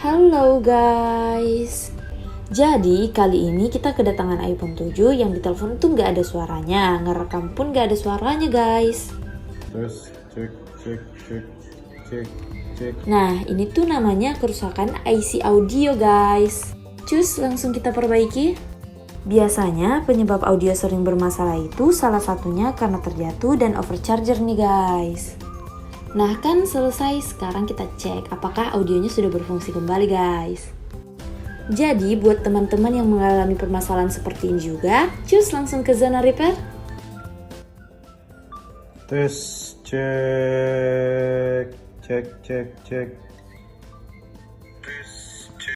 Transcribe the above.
Halo guys. Jadi kali ini kita kedatangan iPhone 7 yang di telepon tuh nggak ada suaranya, ngerekam pun nggak ada suaranya guys. Terus cek. Nah ini tuh namanya kerusakan IC audio guys. Cus langsung kita perbaiki. Biasanya penyebab audio sering bermasalah itu salah satunya karena terjatuh dan overcharger nih guys. Nah kan selesai, sekarang kita cek apakah audionya sudah berfungsi kembali guys. Jadi buat teman-teman yang mengalami permasalahan seperti ini juga, cus langsung ke zona repair. Tes cek.